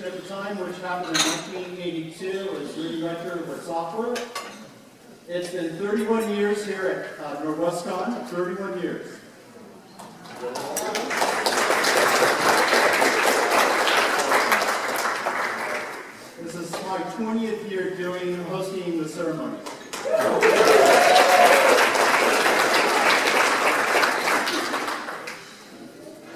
at the time, which happened in 1982, was redirector with software. It's been 31 years here at Norwescon, 31 years. This is my 20th year hosting the ceremony.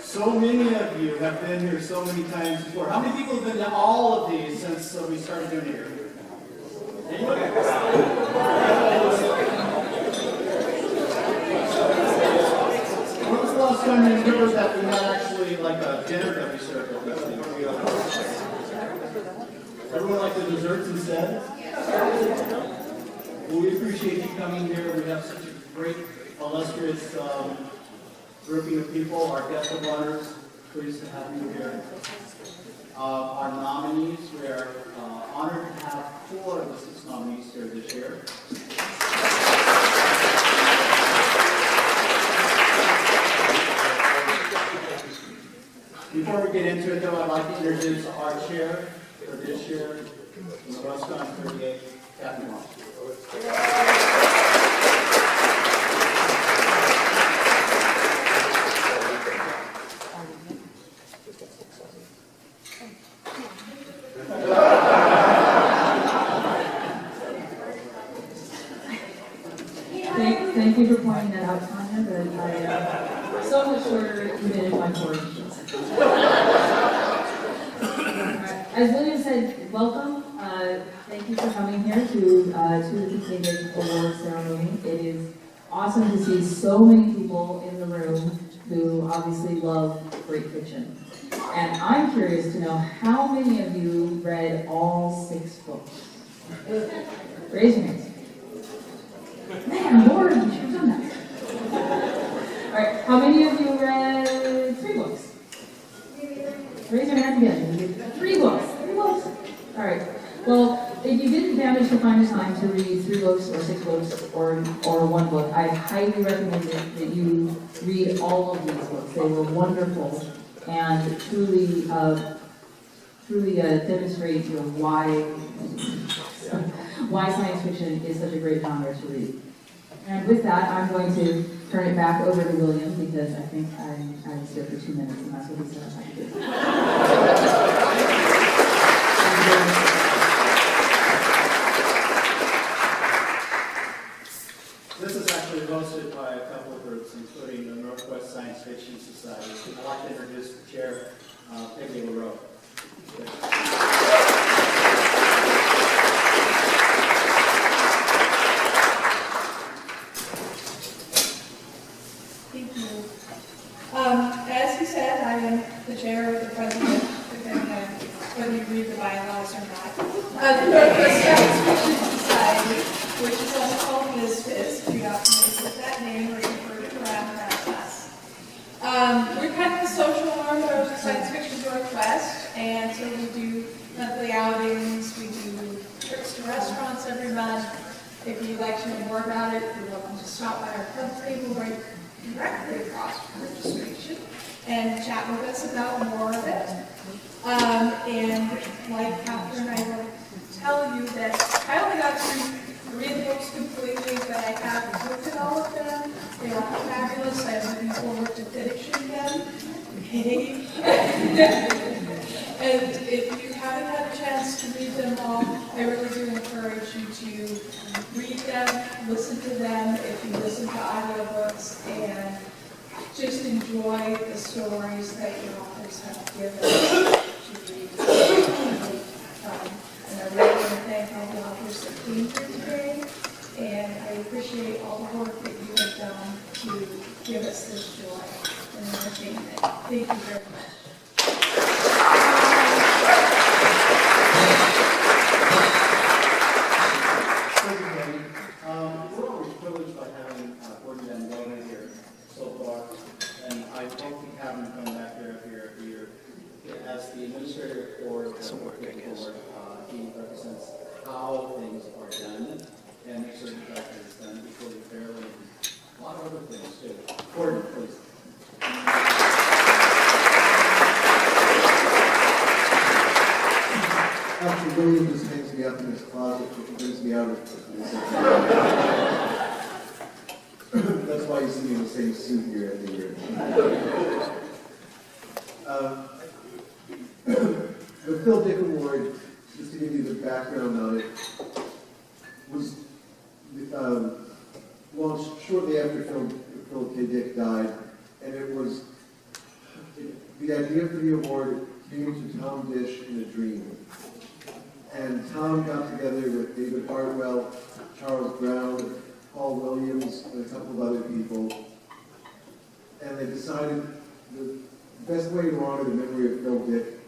So many of you have been here so many times before. How many people have been to all of these since we started doing it here? Anybody? When was the last time you remember that we had actually like a dinner that we served at this thing? Everyone like the desserts instead? Well, we appreciate you coming here. We have such a great, illustrious grouping of people. Our guest of honors, pleased to have you here. Our nominees, we are honored to have 4 of the 6 nominees here this year. Before we get into it, though, I'd like to introduce our chair for this year, in the Norwescon 38, Captain Moss. Thank you for pointing that out, Tanya, but I am so much shorter even in my 40s. As William said, welcome. Thank you for coming here to the Containment Award ceremony. It is awesome to see so many people in the room who obviously love great fiction. And I'm curious to know how many of you read all 6 books? Raise your hands. Man, Lord, you should have done that. All right, how many of you read 3 books? Raise your hand again. 3 books. 3 books. All right. Well, if you didn't manage to find the time to read 3 books or 6 books or 1 book, I highly recommend that you read all of these books. They were wonderful and truly demonstrate why science fiction is such a great genre to read. And with that, I'm going to turn it back over to William because I think I was here for 2 minutes and that's what he said I had to do. This is actually hosted by a couple of groups, including the Northwest Science Fiction Society. I'd like to introduce the chair, Peggy LaRoe. Thank you. As he said, I am the chair of the president, whether you read the bylaws or not, of the Northwest Science Fiction Society, which is also called NISFIS. We often use that name or refer to it around us. We're kind of the social arm of Science Fiction Northwest, and so we do monthly outings, we do trips to restaurants every month. If you'd like to know more about it, you're welcome to stop by our club table right directly across from registration and chat with us about more of it. And like Catherine, I will tell you that I only got to read the books completely, but I have looked at all of them. They are fabulous. I'm looking forward to finishing them. Okay. And if you haven't had a chance to read them all, I really do encourage you to read them, listen to them if you listen to audiobooks, and just enjoy the stories that your authors have given to read. And I really want to thank all the authors that came here today, and I appreciate all the work that you have done to give us this joy and entertainment. Thank you very much. We're always privileged by having Gordon Van Donen here so far, and I hope we have him come back here every year. As the administrator for the board, he represents how things are done and make certain that it's done equally fairly. A lot of other things too. Gordon, please. Actually, William just hangs me up in his closet, which brings me out of That's why you see me in the same suit year after year. The Phil Dick Award, just to give you the background on it, was launched shortly after Phil K. Dick died, and it was the idea for the award came to Tom Dish in a dream. And Tom got together with David Hartwell, Charles Brown, Paul Williams, and a couple of other people, and they decided the best way to honor the memory of Phil Dick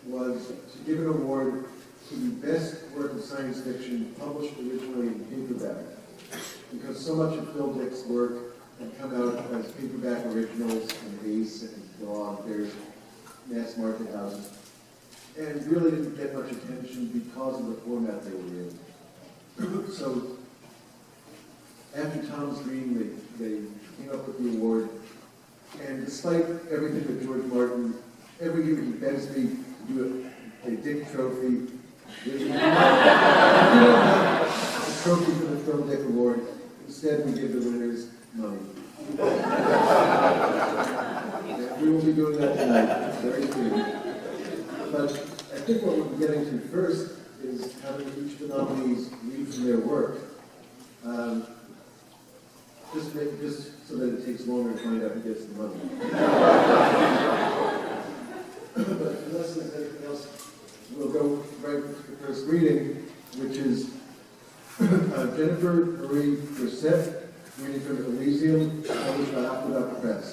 was to give an award to the best work of science fiction published originally in paperback, because so much of Phil Dick's work had come out as paperback originals and Ace and go on there's mass market houses, and really didn't get much attention because of the format they were in. So after Tom's dream, they came up with the award, and despite everything with George Martin, every year he begs me to do a Dick trophy. We don't have a trophy for the Phil Dick Award. Instead, we give the winners money. We will be doing that tonight, very soon. But I think what we'll be getting to first is having each of the nominees read from their work. Just so that it takes longer to find out who gets the money. But unless there's anything else, we'll go right to the first reading, which is Jennifer Marie Brissett, reading from Elysium, published by Aqueduct Press.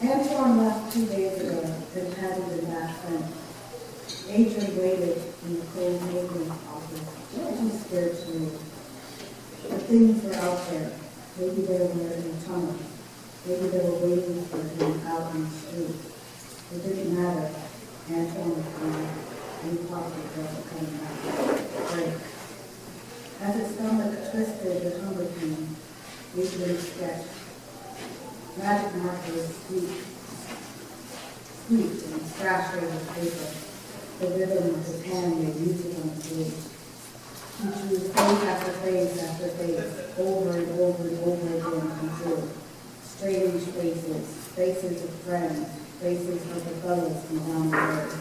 Antoine left 2 days ago and hadn't been back since. Adrian waited in the cold maintenance office, too scared to move. The things were out there. Maybe they were in the tunnel. Maybe they were waiting for him out in the street. It didn't matter. Antoine was gone, and he possibly wasn't coming back. Break. As his stomach twisted with hunger pain, Adrian sketched. Magic markers squeaked and scratched over the paper. The rhythm of his hand made music on the page. He drew phrase after phrase after phrase, over and over and over again until strange faces, faces of friends, faces of the fellows from down the road,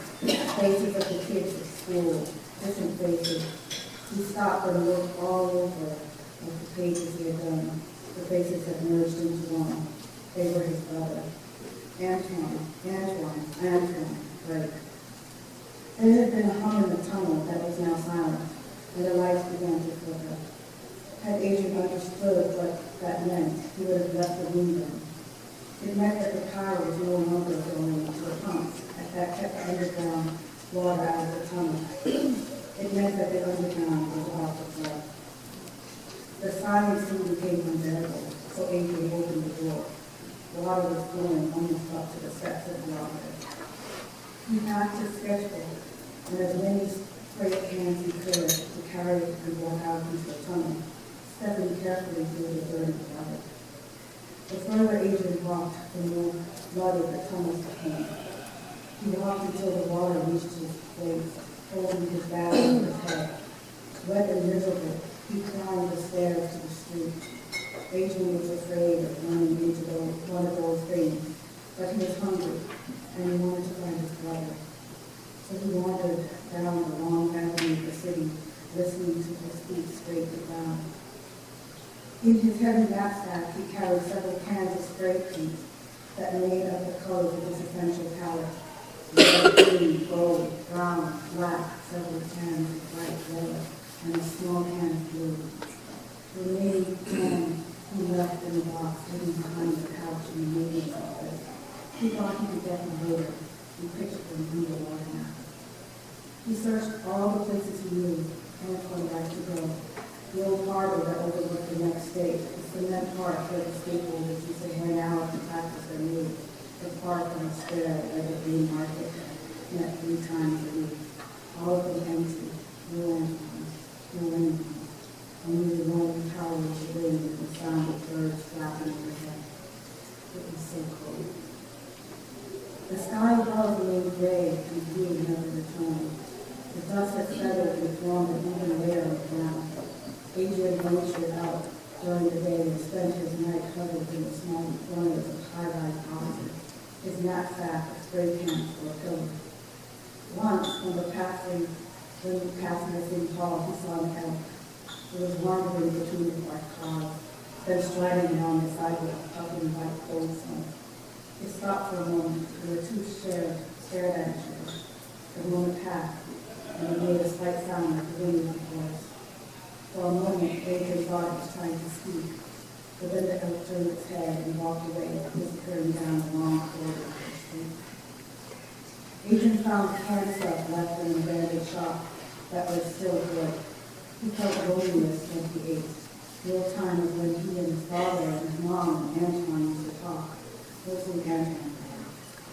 faces of the kids at school, different faces. He stopped and looked all over at the pages he had done. The faces had merged into one. They were his brother. Antoine, break. There had been a hum in the tunnel that was now silent, and the lights began to flicker. Had Adrian understood what that meant, he would have left the room then. It meant that the power was no longer going to the pumps that kept the underground water out of the tunnel. It meant that the underground was about to flood. The silence soon became unbearable, so Adrian opened the door. Water was flowing almost up to the steps of the office. He packed his sketchbook and as many spray cans he could to carry it and walk out into the tunnel, stepping carefully through the burning water. The further Adrian walked, the more flooded the tunnels became. He walked until the water reached his waist, holding his bag over his head. Wet and miserable, he climbed the stairs to the street. Adrian was afraid of running into one of those things, but he was hungry, and he wanted to find his brother. So he wandered down the long avenue of the city, listening to his feet scrape the ground. In his heavy knapsack, he carried several cans of spray paint. that made up the colors of this essential palette. Red, green, gold, brown, black, several cans of bright yellow, and a small can of blue. The remaining can he left in the box hidden behind the couch in the maintenance office. He thought he could get them later. He pictured them in the water now. He searched all the places he knew Antoine liked to go. The old harbor that overlooked the next state, the cement park where the skateboarders used to hang out and practice their moves, the park on the square where the green market met 3 times a week. All of them empty, no Antoines, no anyone. Only the rolling tower of the wind and the sound of birds flapping overhead. It was so cold. The sky above remained gray and blue never returned. The dust had settled and formed an even layer of brown. Adrian ventured out during the day and spent his night huddled in the small corners of high-rise houses, his knapsack, a spray can for a pillow. Once, when passing the St. Paul, he saw an elk. It was wandering between the parked cars, then striding down the sidewalk, puffing white cold smoke. He stopped for a moment. There were 2 stared at each other. The moment passed, and it made a slight sound like the wind of a voice. For a moment, Adrian thought it was trying to speak, but then the elk turned its head and walked away, disappearing down the long corridor of the street. Adrian found canned stuff left in the abandoned shop that was still good. He felt loneliness when he ate. Real time was when he and his father and his mom and Antoine used to talk, mostly Antoine.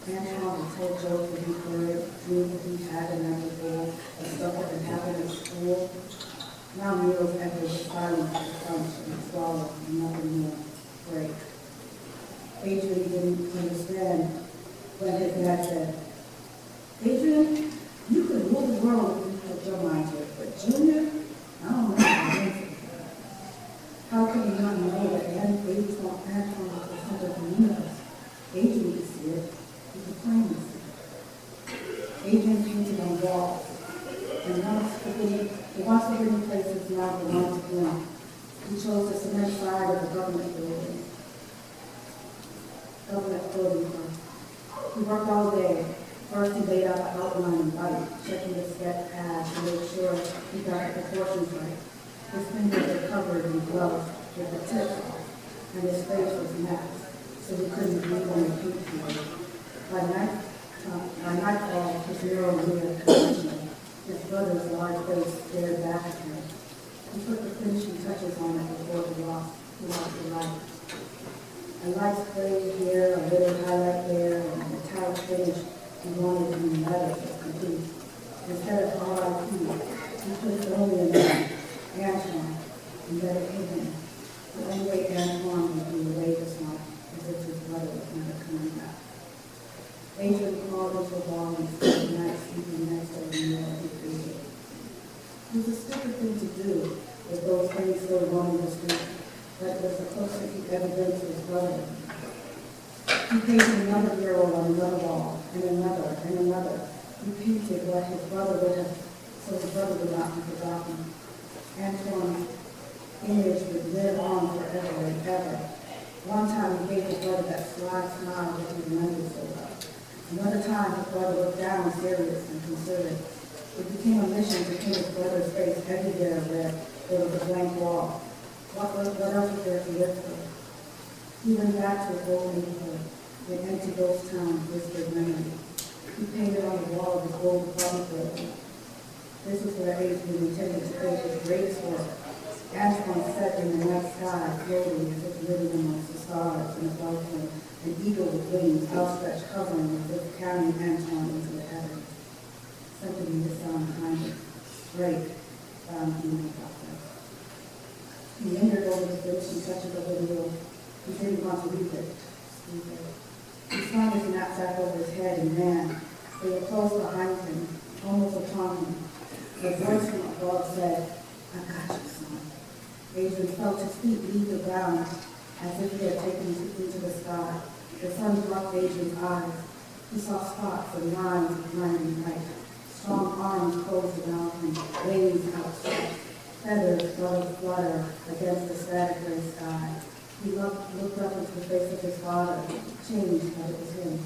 Antoine would tell jokes that he heard, dreams that he had in that before, and stuff that had happened at school. Now meals entered the silence of the crunch and swallow and nothing more. Break. Adrian didn't understand when his dad said, Adrian, you could rule the world if you put your mind to it, but Junior, I don't know. How could he not know that Antoine was the center of the universe? Adrian could see it. He could plainly see it. Adrian painted on walls, and once forbidden places now belonged to him. He chose the cement side of the government building. He worked all day. First, he laid out an outline and light, checking the sketch pad to make sure he got the proportions right. His fingers were covered in gloves with the tips off, and his face was masked, so he couldn't breathe on the paint field. By nightfall, his mural neared completion. His brother's large face stared back at him. He put the finishing touches on it before he lost the light. A light spray here, a little highlight there, and a metallic finish he wanted in the letters was complete. Instead of R.I.P., he put his only in there, Antoine, and let it hit him. The only way Antoine would be away this month is if his brother was never coming back. Adrian crawled into a ball and spent the night sleeping next to the mirror he created. It was a stupid thing to do with those things still roaming the street, but it was the closest he'd ever been to his brother. He painted another mural on another wall, and another, and another. He painted what his brother would have, so his brother would not be forgotten. Antoine's image would live on forever and ever. One time he gave his brother that sly smile that he remembered so well. Another time his brother looked down serious and considerate. It became a mission to paint his brother's face everywhere where there was a blank wall. What else was there to live for? He went back to his old neighborhood, an empty ghost town, whispered memory. He painted on the wall of his old apartment building. This was where Adrian intended to create his greatest work. Antoine sat in the night sky, floating as if living amongst the stars, and above him, an eagle with wings outstretched, hovering as if carrying Antoine into the heavens. Something in the sound behind it. Break, found human process. He lingered over the finishing touches of the wheel. He didn't want to leave it. He slung his knapsack over his head and ran. They were close behind him, almost upon him. A voice from above said, "I got you, son." Adrian felt his feet leave the ground as if he had taken him into the sky. The sun struck Adrian's eyes. He saw spots and lines of blinding light. Strong arms closed around him, wings outstretched. Feathers flutter against the static gray sky. He looked up into the face of his father, changed that it was him.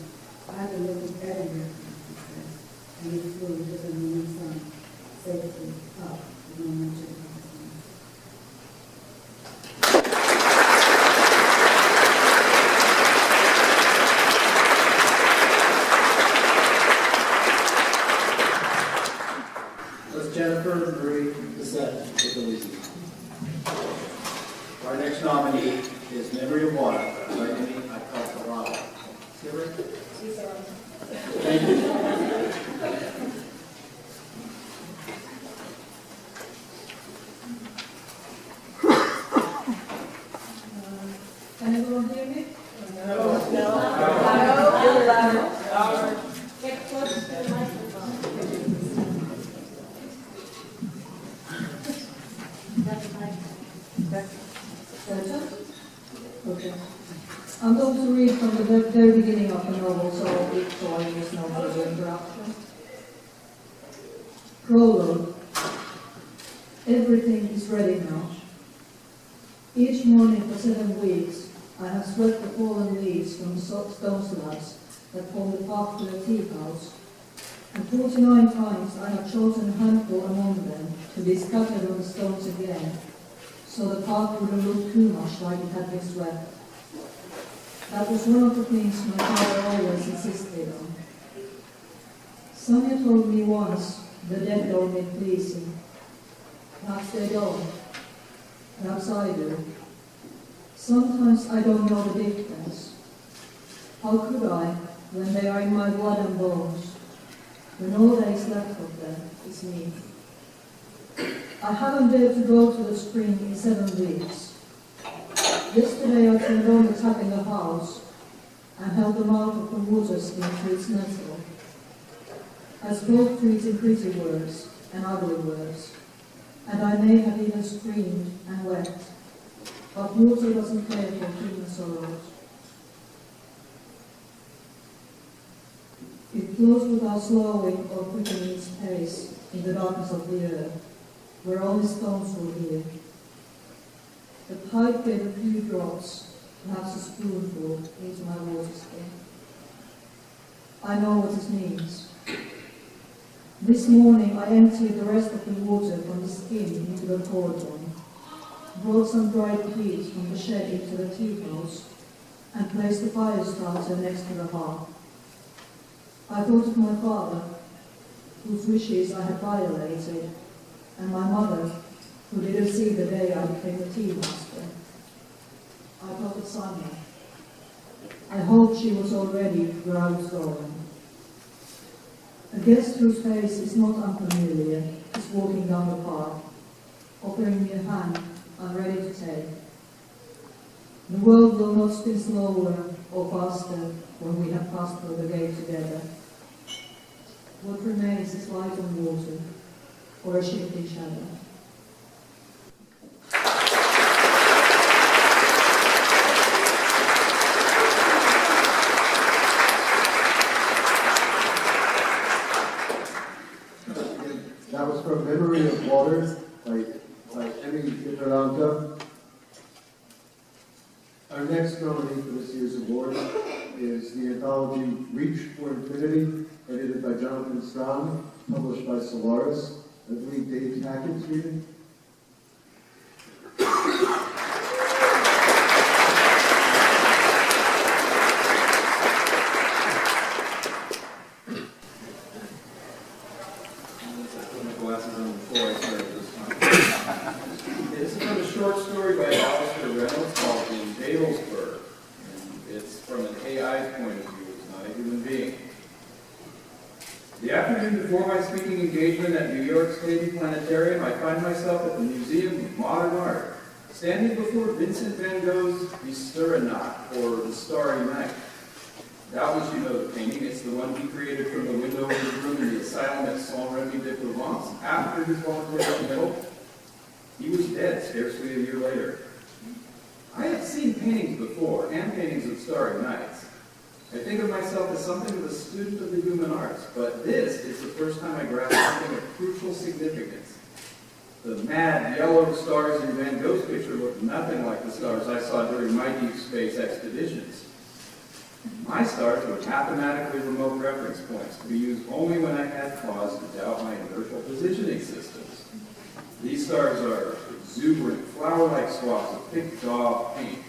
I had to look at Edinburgh, he says, and he flew with the moon sun safely up with no mention of his name. Let's Jennifer Marie Bissett with the Lucy. Our next nominee is Memory of Water by Amy Alcalá. Thank you. Can everyone hear me? Get close to the microphone. Better? Okay. I'm going to read from the very beginning of the novel, so I use no further interruption. Prologue. Everything is ready now. Each morning for 7 weeks, I have swept the fallen leaves from the stone slabs that form the path to the tea house, and 49 times I have chosen a handful among them to be scattered on the stones again, so the path wouldn't look too much like it had been swept. That was one of the things my father always insisted on. Sonia told me once the dead don't make pleasing. Perhaps they don't. Perhaps I do. Sometimes I don't know the difference. How could I, when they are in my blood and bones, when all that is left of them is me? I haven't dared to go to the spring in 7 weeks. Yesterday I turned on the tap in the house and held the mouth of the water skin to its metal. I spoke to it in pretty words and ugly words, and I may have even screamed and wept, but water doesn't care for human sorrows. It flows without slowing or quickening its pace in the darkness of the earth, where only stones will hear. The pipe gave a few drops, perhaps a spoonful, into my water skin. I know what it means. This morning I emptied the rest of the water from the skin into the cauldron, brought some dried peas from the shed into the tea house, and placed the fire starter next to the hearth. I thought of my father, whose wishes I had violated, and my mother, who didn't see the day I became a tea master. I thought of Sonia. I hoped she was already where I was going. A guest whose face is not unfamiliar is walking down the path, offering me a hand I'm ready to take. The world will not spin slower or faster when we have passed through the gate together. What remains is light on water, or a shifting shadow. That was from Memory of Water by Amy Alcalá. Our next nominee for this year's award is the anthology Reach for Infinity, edited by Jonathan Strahm, published by Solaris. I believe Dave Tackett's reading. This is from a short story by Alistair Reynolds called In Babelsberg. And it's from an AI's point of view, it's not a human being. The afternoon before my speaking engagement at New York State Planetarium, I find myself at the Museum of Modern Art, standing before Vincent van Gogh's Die Starre Nacht, or The Starry Night. That was, you know, the painting. It's the one he created from the window of his room in the asylum at Saint-Rémy de Provence after his voluntary committal. He was dead scarcely a year later. I had seen paintings before, hand paintings of starry nights. I think of myself as something of a student of the human arts, but this is the first time I grasped something of crucial significance. The mad yellow stars in Van Gogh's picture looked nothing like the stars I saw during my deep space expeditions. My stars were mathematically remote reference points to be used only when I had cause to doubt my inertial positioning systems. These stars are exuberant, flower-like swabs of thick daub paint,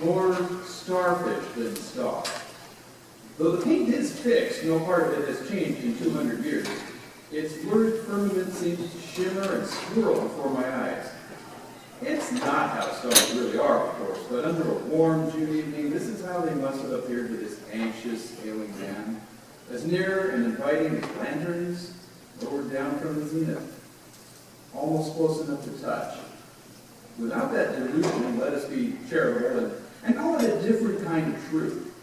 more starfish than star. Though the paint is fixed, no part of it has changed in 200 years. Its lurid firmament seems to shimmer and swirl before my eyes. It's not how stars really are, of course, but under a warm June evening, this is how they must have appeared to this anxious, ailing man, as near and inviting as lanterns lowered down from the zenith, almost close enough to touch. Without that delusion, let us be charitable and call it a different kind of truth.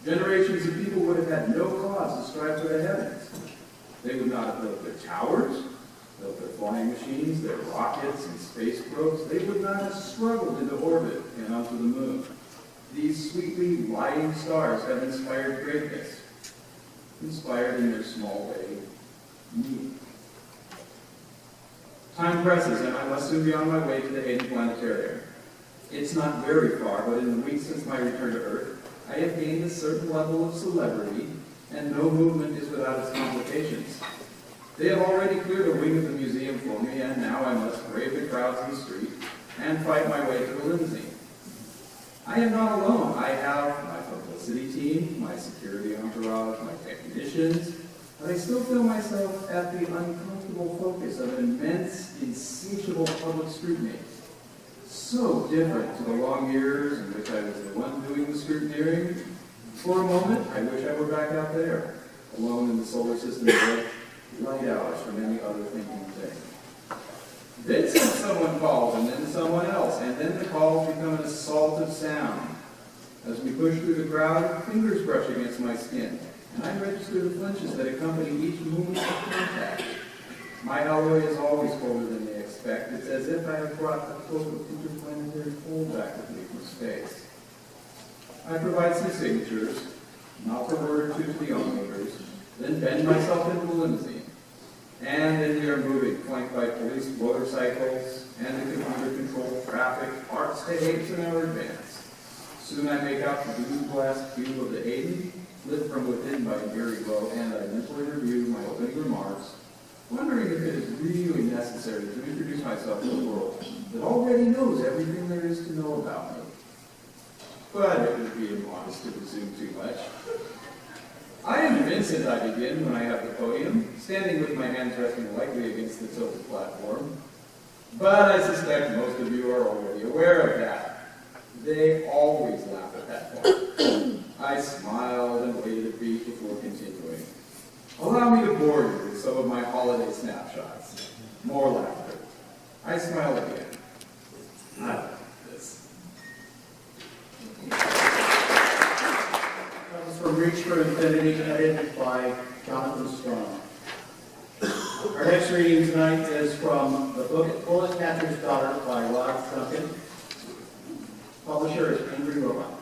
Generations of people would have had no cause to strive for the heavens. They would not have built their towers, built their flying machines, their rockets and space probes. They would not have struggled into orbit and onto the moon. These sweetly lying stars have inspired greatness, inspired in their small way me. Time presses, and I must soon be on my way to the Hayden Planetarium. It's not very far, but in the weeks since my return to Earth, I have gained a certain level of celebrity, and no movement is without its complications. They have already cleared a wing of the museum for me, and now I must brave the crowds in the street and fight my way to the limousine. I am not alone. I have my publicity team, my security entourage, my technicians, but I still feel myself at the uncomfortable focus of an immense, insatiable public scrutiny. So different to the long years in which I was the one doing the scrutineering. For a moment, I wish I were back out there, alone in the solar system of light hours from any other thinking thing. Then someone calls, and then someone else, and then the calls become an assault of sound. As we push through the crowd, fingers brush against my skin, and I register the flinches that accompany each movement of contact. My alloy is always colder than they expect. It's as if I have brought a cloak of interplanetary cold back with me from space. I provide some signatures, mouth a word or two to the onlookers, then bend myself into the limousine. And then we are moving, flanked by police motorcycles, and the computer-controlled traffic parks to apes in our advance. Soon I make out the blue glass cube of the Hayden, lit from within by an eerie glow, and I mentally review my opening remarks, wondering if it is really necessary to introduce myself to the world that already knows everything there is to know about me. But it would be immodest to presume too much. I am Vincent, I begin, when I have the podium, standing with my hands resting lightly against the tilted platform. But I suspect most of you are already aware of that. They always laugh at that point. I smiled and waited a beat before continuing. Allow me to bore you with some of my holiday snapshots. More laughter. I smile again. I like this. Comes from Reach for Infinity, edited by Jonathan Strong. Our next reading tonight is from the book Bullet Catcher's Daughter by Rod Duncan. Publisher is Angry Robot.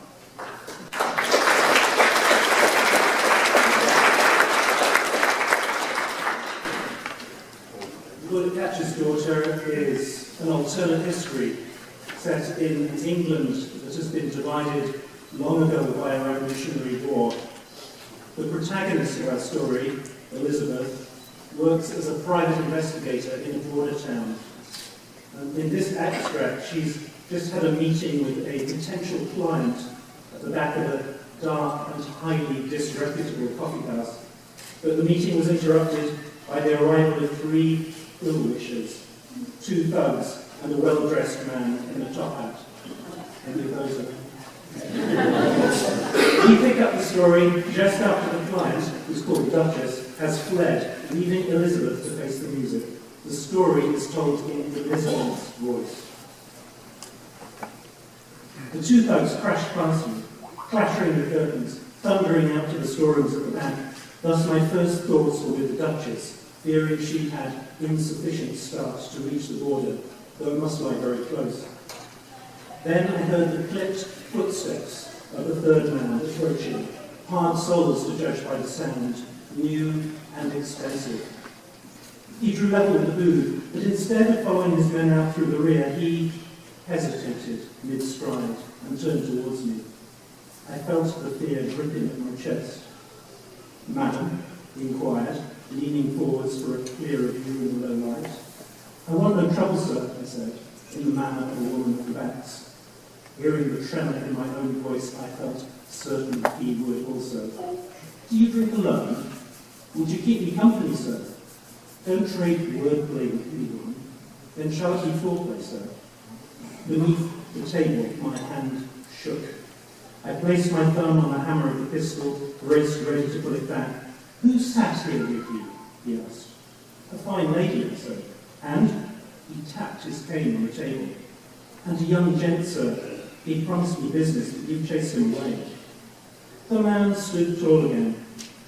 Bullet Catcher's Daughter is an alternate history set in England that has been divided long ago by a revolutionary war. The protagonist of our story, Elizabeth, works as a private investigator in a border town. In this extract, she's just had a meeting with a potential client at the back of a dark and highly disreputable coffee house. But the meeting was interrupted by the arrival of three ill-wishers, two thugs and a well-dressed man in a top hat. Any of those are... We pick up the story just after the client, who's called the Duchess, has fled, leaving Elizabeth to face the music. The story is told in Elizabeth's voice. The two thugs crashed past me, clattering the curtains, thundering out to the storerooms at the back. Thus my first thoughts were with the Duchess, fearing she had insufficient start to reach the border, though it must lie very close. Then I heard the clipped footsteps of the third man approaching, hard soles to judge by the sound, new and expensive. He drew level with the booth, but instead of following his men out through the rear, he hesitated mid-stride and turned towards me. I felt the fear gripping at my chest. "Madam," he inquired, leaning forwards for a clearer view in the low light. "I want no trouble, sir," I said, in the manner of a woman who backs. Hearing the tremor in my own voice, I felt certain he would also. "Do you drink alone? Would you keep me company, sir?" "Don't trade wordplay with anyone. Then shall it be foreplay, sir?" Beneath the table, my hand shook. I placed my thumb on the hammer of the pistol, braced ready to pull it back. "Who sat here with you?" he asked. "A fine lady," I said. "And?" He tapped his cane on the table. "And a young gent, sir. He promised me business, but you've chased him away." The man stood tall again,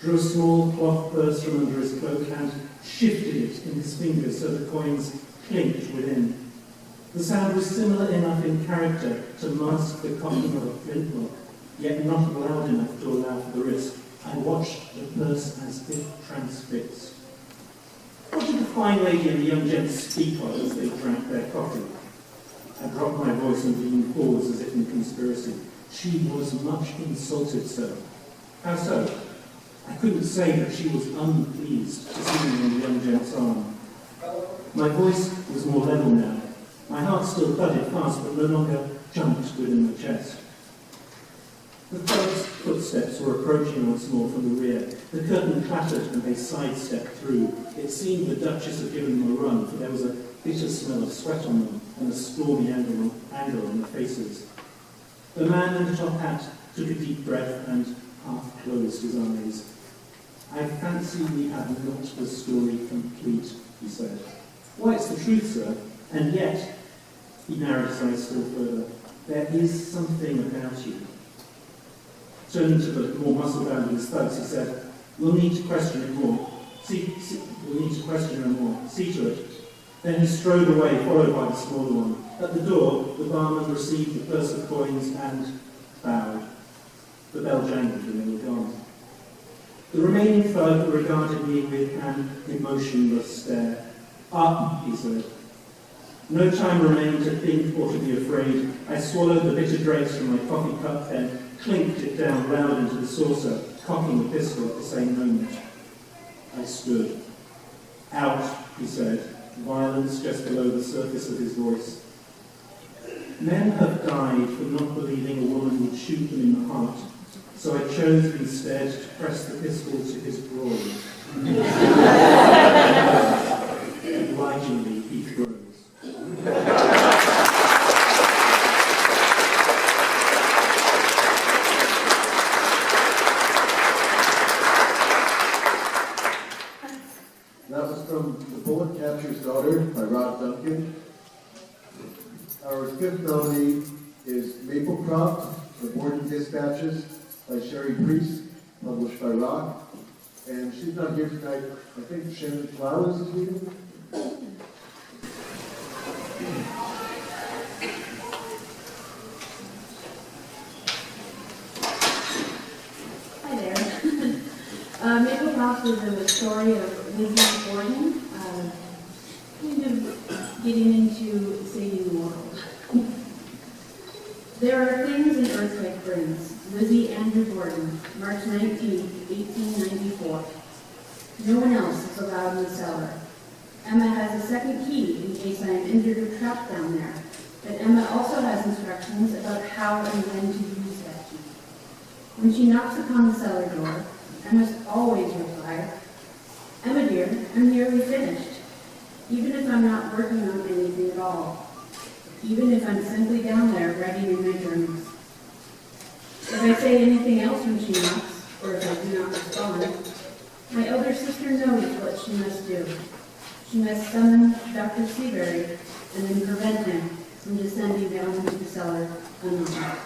drew a small cloth purse from under his cloak and shifted it in his fingers so the coins clinked within. The sound was similar enough in character to mask the cocking of a flintlock, yet not loud enough to allow for the risk. I watched the purse as if transfixed. What did the fine lady and the young gent speak of as they drank their coffee? I dropped my voice and leaned forwards as if in conspiracy. "She was much insulted, sir." "How so?" I couldn't say that she was unpleased to see me on the young gent's arm. My voice was more level now. My heart still thudded fast, but no longer jumped within my chest. The thugs' footsteps were approaching once more from the rear. The curtain clattered and they sidestepped through. It seemed the Duchess had given them a run, for there was a bitter smell of sweat on them and a stormy anger on their faces. The man in the top hat took a deep breath and half closed his eyes. "I fancy we have not the story complete," he said. "Why, it's the truth, sir. And yet," he narrowed his eyes still further, "there is something about you." Turning to the more muscle-bound of his thugs, he said, "We'll need to question it more. We'll need to question her more. See to it." Then he strode away, followed by the smaller one. At the door, the barman received the purse of coins and bowed. The bell jangled and they were gone. The remaining thug regarded me with an emotionless stare. "Up," he said. No time remained to think or to be afraid. I swallowed the bitter dregs from my coffee cup, then clinked it down loud into the saucer, cocking the pistol at the same moment. I stood. "Out," he said, violence just below the surface of his voice. Men have died for not believing a woman would shoot them in the heart, so I chose instead to press the pistol to his groin. Obligingly, he froze. That was from The Bullet Catcher's Daughter by Rod Duncan. Our fifth nominee is Maplecroft, The Borden Dispatches by Sherry Priest, published by Rock. And she's not here tonight. I think Shannon Flowers is leaving. Hi there. Maplecroft is the story of Lizzie Borden, kind of getting into saving the world. There are things an earthquake brings. Lizzie Andrew Borden, March 19, 1894. No one else is allowed in the cellar. Emma has a second key in case I am injured or trapped down there, but Emma also has instructions about how and when to use that key. When she knocks upon the cellar door, I must always reply, "Emma dear, I'm nearly finished," even if I'm not working on anything at all, even if I'm simply down there writing in my journals. If I say anything else when she knocks, or if I do not respond, my elder sister knows what she must do. She must summon Dr. Seabury and then prevent him from descending down into the cellar unharmed.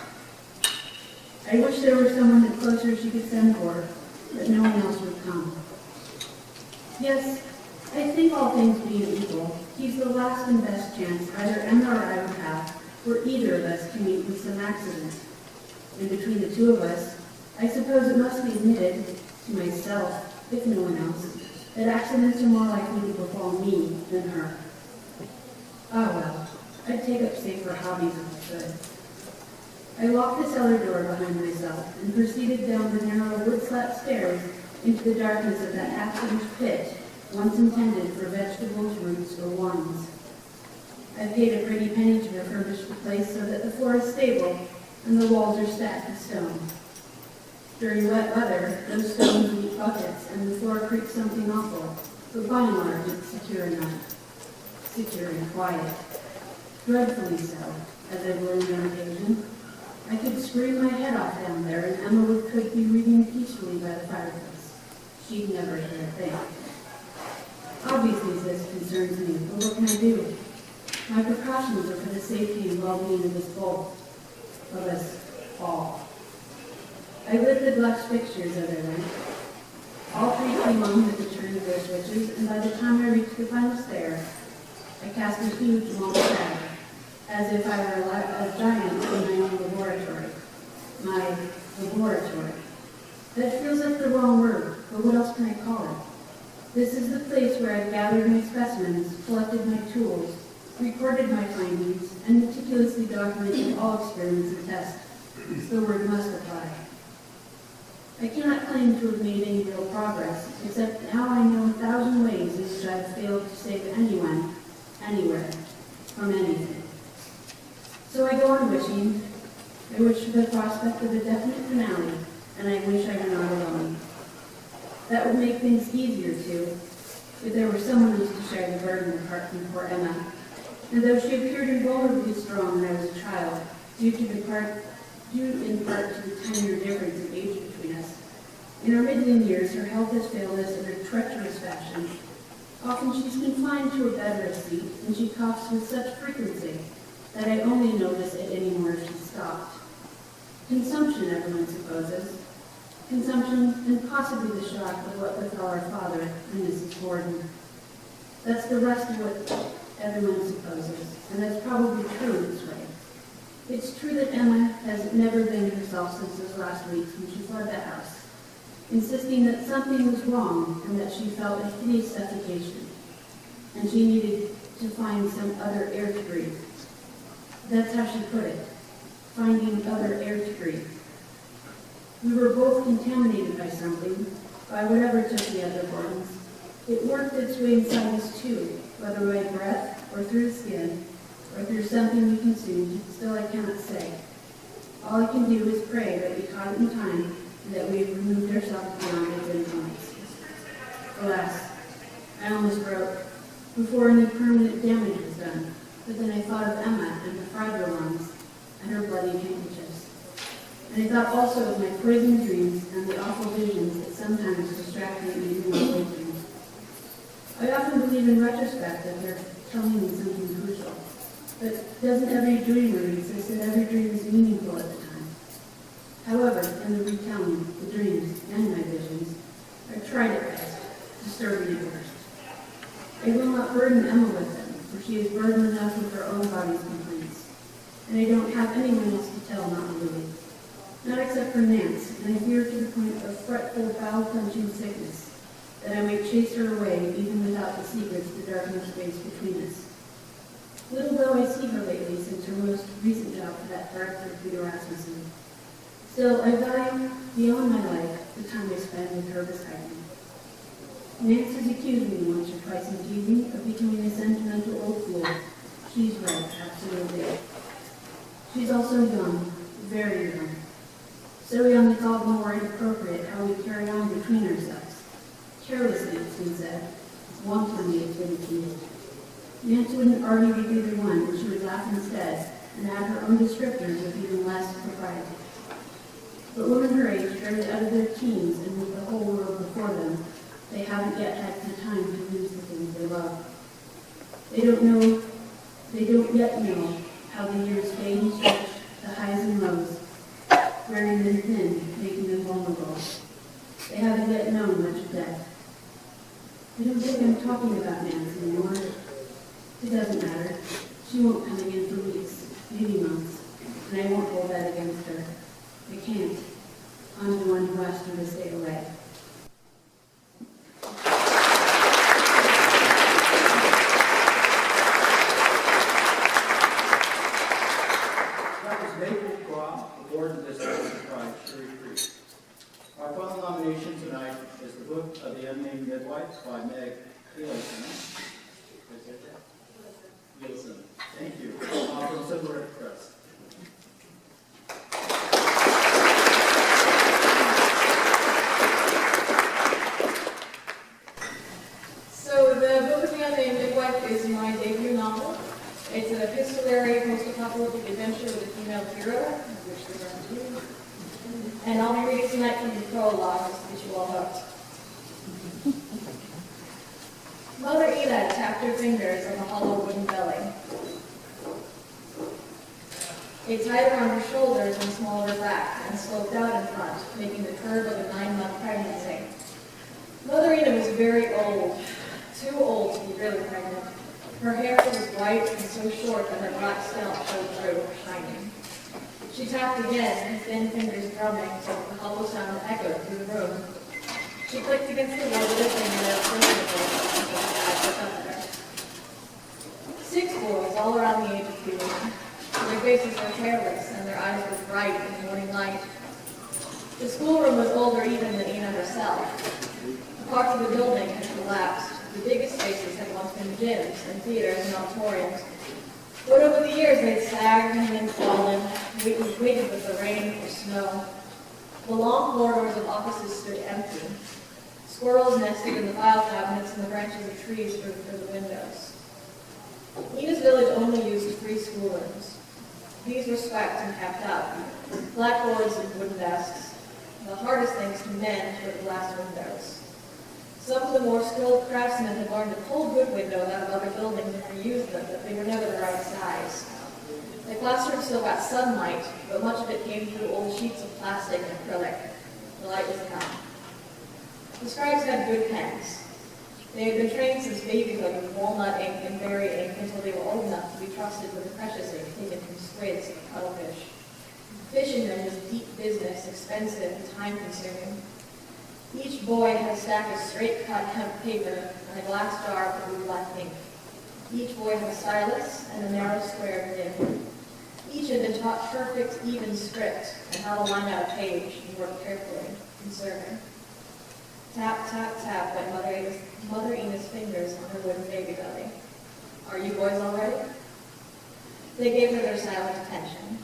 I wish there were someone closer she could send for, but no one else would come. Yes, I think all things being equal, he's the last and best chance either Emma or I would have for either of us to meet with some accident. And between the two of us, I suppose it must be admitted, to myself, if no one else, that accidents are more likely to befall me than her. Ah well, I'd take up safer hobbies if I could. I locked the cellar door behind myself and proceeded down the narrow wood-slat stairs into the darkness of that half-finished pit once intended for vegetables, roots, or worms. I paid a pretty penny to refurbish the place so that the floor is stable and the walls are stacked with stone. During wet weather, those stones meet buckets and the floor creaks something awful, but by and large it's secure enough. Secure and quiet. Dreadfully so, as I've learned on occasion. I could scream my head off down there and Emma could be reading peacefully by the fireplace. She'd never hear a thing. Obviously this concerns me, but what can I do? My precautions are for the safety and well-being of us both, of us all. I lit the glass fixtures as I went. All three came on with the turn of their switches, and by the time I reached the final stair, I cast a huge long shadow, as if I were a giant in my own laboratory. My laboratory. That feels like the wrong word, but what else can I call it? This is the place where I've gathered my specimens, collected my tools, recorded my findings, and meticulously documented all experiments and tests. The word must apply. I cannot claim to have made any real progress, except now I know 1,000 ways in which I have failed to save anyone, anywhere, from anything. So I go on wishing. I wish for the prospect of a definite finale, and I wish I were not alone. That would make things easier, too, if there were someone else to share the burden apart from poor Emma. And though she appeared invulnerably strong when I was a child, due in part to the 10-year difference in age between us, in her middling years her health has failed us in a treacherous fashion. Often she's confined to a bed or a seat, and she coughs with such frequency that I only notice it anymore if she's stopped. Consumption, everyone supposes. Consumption, and possibly the shock of what befell our father and Mrs. Gordon. That's the rest of what everyone supposes, and that's probably true this way. It's true that Emma has never been herself since those last weeks when she fled the house, insisting that something was wrong and that she felt a hideous suffocation, and she needed to find some other air to breathe. That's how she put it, finding other air to breathe. We were both contaminated by something, by whatever took the other Gordons. It worked its way inside us too, whether by breath, or through the skin, or through something we consumed, still I cannot say. All I can do is pray that we caught it in time, and that we have removed ourselves beyond its influence. Alas, I almost broke, before any permanent damage was done, but then I thought of Emma and the fragile lungs, and her bloody handkerchiefs. And I thought also of my poisoned dreams and the awful visions that sometimes distract me even while waking. I often believe in retrospect that they're telling me something crucial. But doesn't every dreamer insist that every dream is meaningful at the time? However, in the retelling, the dreams, and my visions, I've tried at best, disturbing at worst. I will not burden Emma with them, for she is burdened enough with her own body's complaints. And I don't have anyone else to tell not to believe. Not except for Nance, and I fear to the point of fretful, bowel-clenching sickness, that I may chase her away even without the secrets the darkness space between us. Little though I see her lately since her most recent job for that director, Peter Rasmussen. Still, I value beyond my life the time I spend with her beside me. Nance has accused me once or twice in teasing of becoming a sentimental old fool. She's right, absolutely. She's also young, very young. So young it's all the more inappropriate how we carry on between ourselves. Carelessly, it's been said. Wantonly, it's been accused. Nance wouldn't argue with either one, and she would laugh instead, and add her own descriptors with even less propriety. But women her age, barely out of their teens, and with the whole world before them, they haven't yet had the time to lose the things they love. They don't yet know how the years fade and stretch, the highs and lows, wearing them thin, making them vulnerable. They haven't yet known much of death. I don't think I'm talking about Nance anymore. It doesn't matter. She won't come again for weeks, maybe months, and I won't hold that against her. I can't. I'm the one who asked her to stay away. presentation tonight is the book of the Unnamed Midwife by Meg Nielsen. Nielsen. Thank you. From Civil Rights Press. So the book of the Unnamed Midwife is my debut novel. It's an epistolary post-apocalyptic adventure with a female hero, which there are two. And I'll be reading tonight from the prologue just to get you all hooked. Mother Ina tapped her fingers on the hollow wooden belly. It tied her on her shoulders and smalled her back and sloped out in front, making the curve of a 9-month pregnancy. Mother Ina was very old, too old to be really pregnant. Her hair was white and so short that her black scalp showed through, shining. She tapped again, her thin fingers drumming so that the hollow sound echoed through the room. She clicked against the wall with her fingernails until the eyes looked up at her. 6 boys, all around the age of puberty. Their faces were hairless and their eyes were bright in the morning light. The schoolroom was older even than Ina herself. Parts of the building had collapsed. The biggest spaces had once been gyms and theaters and auditoriums. But over the years they'd sagged and then fallen, waited with the rain or snow. The long corridors of offices stood empty. Squirrels nested in the file cabinets and the branches of trees grew through the windows. Ina's village only used 3 schoolrooms. These were swept and kept up. Blackboards and wooden desks. The hardest things to mend were the glass windows. Some of the more skilled craftsmen had learned to pull good windows out of other buildings and reuse them, but they were never the right size. The classroom still got sunlight, but much of it came through old sheets of plastic and acrylic. The light was enough. The scribes had good pens. They had been trained since babyhood with walnut ink and berry ink until they were old enough to be trusted with the precious ink taken from squids and cuttlefish. Fishing them was deep business, expensive and time-consuming. Each boy had a stack of straight-cut hemp paper and a glass jar of blue-black ink. Each boy had a stylus and a narrow square nib. Each had been taught perfect, even script and how to line out a page and work carefully, conserving. Tap, tap, tap went Mother Ina's fingers on her wooden baby belly. Are you boys all ready? They gave her their silent attention.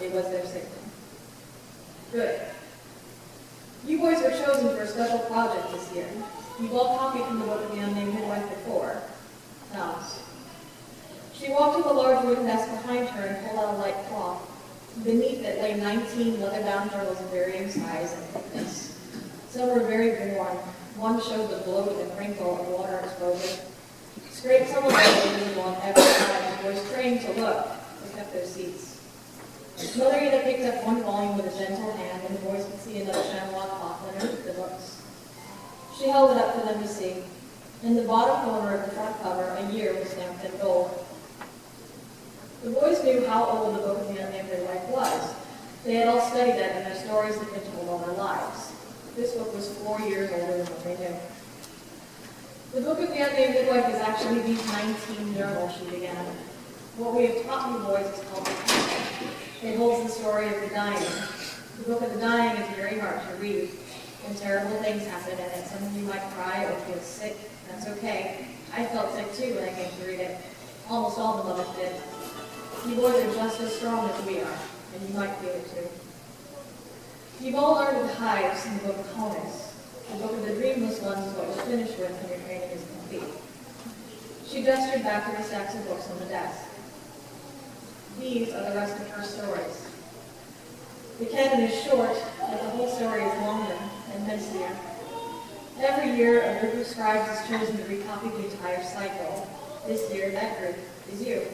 It was their signal. Good. You boys were chosen for a special project this year. You've all copied from the book of the Unnamed Midwife before. Nods. She walked to the large wooden desk behind her and pulled out a light cloth. Beneath it lay 19 leather-bound journals of varying size and thickness. Some were very worn. One showed the bloat and wrinkle of water exposure. Scraped some of them were visible on every side, and boys trained to look, they kept their seats. Mother Ina picked up one volume with a gentle hand, and the boys could see another chamois cloth underneath the books. She held it up for them to see. In the bottom corner of the front cover, a year was stamped in gold. The boys knew how old the Book of the Unnamed Midwife was. They had all studied it, and their stories had been told all their lives. This book was 4 years older than what they knew. The Book of the Unnamed Midwife is actually these 19 journals she began. What we have taught you boys is called the Canon. It holds the story of the dying. The Book of the Dying is very hard to read, and terrible things happen in it. Some of you might cry or feel sick. That's okay. I felt sick too when I came to read it. Almost all the mothers did. You boys are just as strong as we are, and you might feel it too. You've all learned of the hives in the Book of Honus. The Book of the Dreamless Ones is what you'll finish with when your training is complete. She gestured back to the stacks of books on the desk. These are the rest of her stories. The canon is short, but the whole story is longer and messier. Every year, a group of scribes is chosen to recopy the entire cycle. This year, that group is you.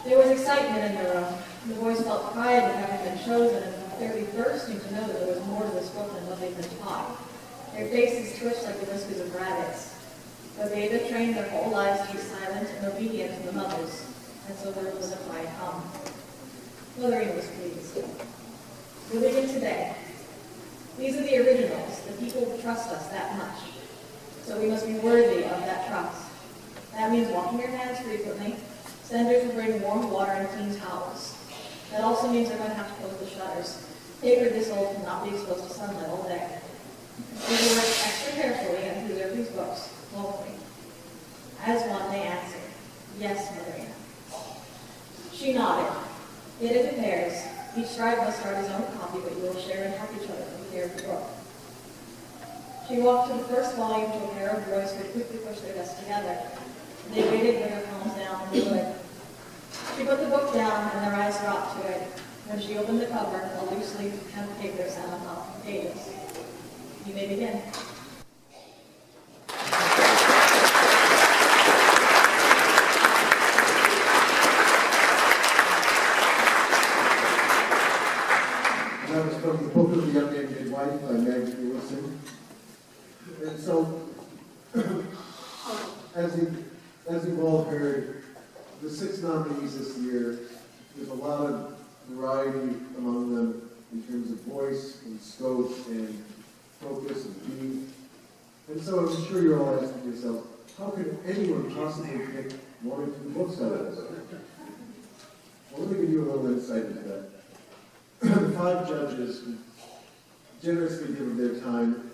There was excitement in the room. The boys felt pride in having been chosen and were fairly bursting to know that there was more to this book than what they'd been taught. Their faces twitched like the whiskers of rabbits. But they had been trained their whole lives to be silent and obedient to the mothers, and so there was a quiet hum. Mother Ina was pleased. We'll begin today. These are the originals. The people trust us that much. So we must be worthy of that trust. That means washing your hands frequently. Senders will bring warm water and clean towels. That also means they're going to have to close the shutters. Paper this old cannot be exposed to sunlight all day. scribe must start his own copy, but you will share and help each other prepare the book. She walked to the first volume to a pair of boys who had quickly pushed their desks together. They waited with their palms down and wood. She put the book down and their eyes dropped to it. When she opened the cover, a loose leaf of hemp paper sat on top of the pages. You may begin. That was from the book of the Unnamed Midwife by Meg Lewison. And so, as you've all heard, the 6 nominees this year, there's a lot of variety among them in terms of voice and scope and focus and theme. And so I'm sure you're all asking yourself, how could anyone possibly pick 1 or 2 books out of this? Well, let me give you a little insight into that. The 5 judges who generously given their time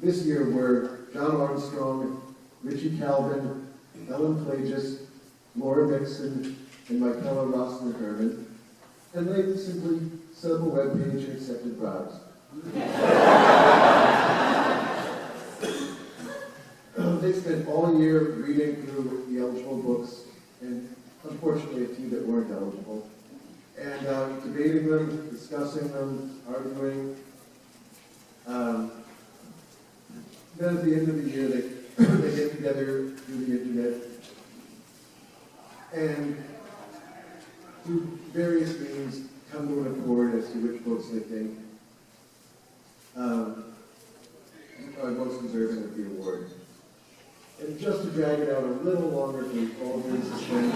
this year were John Armstrong, Richie Calvin, Ellen Plagis, Laura Nixon, and Michaela Rossner-Herman, and they simply set up a webpage and accepted bribes. They spent all year reading through the eligible books, and unfortunately a few that weren't eligible, and debating them, discussing them, arguing. Then at the end of the year, they get together through the internet, and through various means come to an accord as to which books they think are most deserving of the award. And just to drag it out a little longer than all the suspense,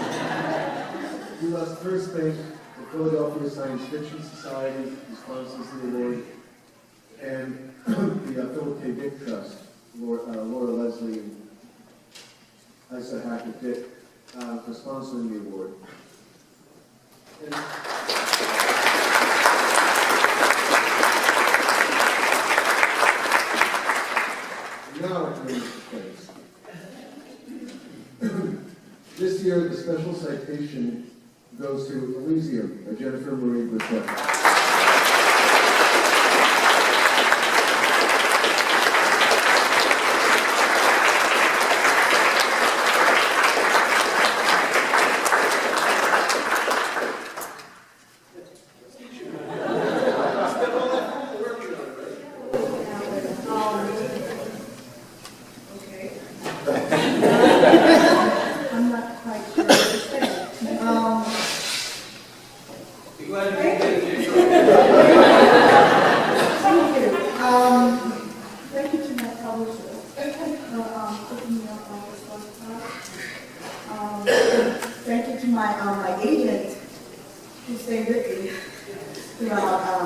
we must first thank the Philadelphia Science Fiction Society, who sponsors the award, and the Philip K. Dick Trust, Laura Leslie and Isa Hackett Dick, for sponsoring the award. And now it brings place. This year, the special citation goes to Elysium by Jennifer Marie Boucher. I'm not quite sure what to say. Thank you. Thank you to my publisher for putting me up on this website. Thank you to my agent who stayed with me throughout all.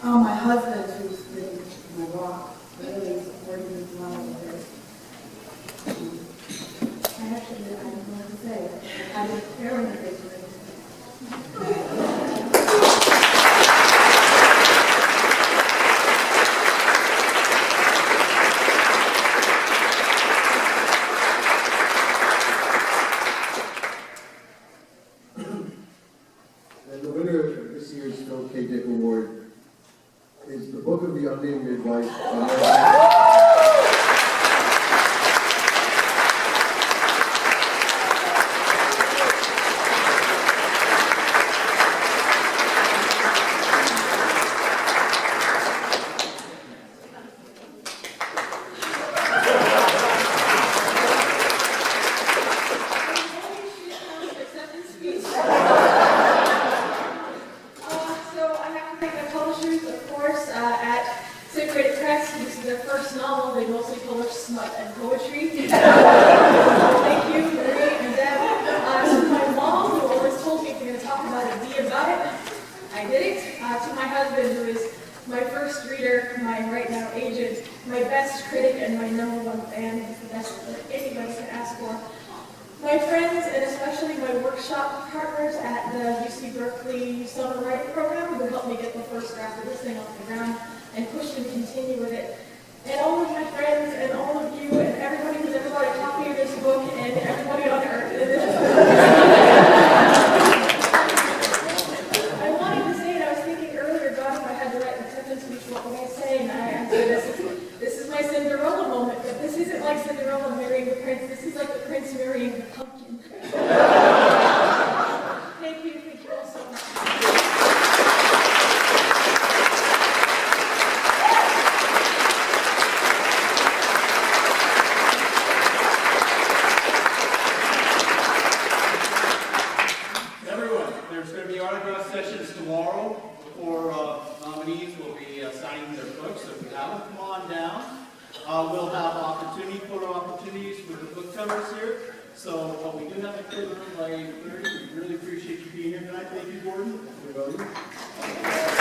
My husband, who's been my rock, really supporting me throughout all of this. I don't know what to say. I've been preparing a bit for this. And the winner of this year's Philip K. Dick Award is the book of the Unnamed Midwife by So I have to thank my publishers, of course, at Sacred Press. This is their first novel. They mostly publish smut and poetry. Thank you, Marie and Deb. To my mom, who always told me if you're going to talk about it, be about it. I did it. To my husband, who is my first reader, my right now agent, my best critic, and my #1 fan. He's the best that anybody could ask for. My friends, and especially my workshop partners at the UC Berkeley Summer Writing Program, who helped me get the first draft of this thing off the ground and pushed me to continue with it. And all of my friends and all of you and everybody who's ever bought a copy of this book and everybody on earth. I wanted to say it, I was thinking earlier, God, if I had to write an acceptance speech, what would I say? And I said, this is my Cinderella moment, but this isn't like Cinderella marrying the prince, this is like the prince marrying the pumpkin. Thank you all so much. Everyone, there's going to be autograph sessions tomorrow before nominees will be signing their books. So if you haven't, come on down. We'll have photo opportunities for the book covers here. So we do have to clear the room by 8:30. We really appreciate you being here tonight. Thank you, Gordon. Everybody?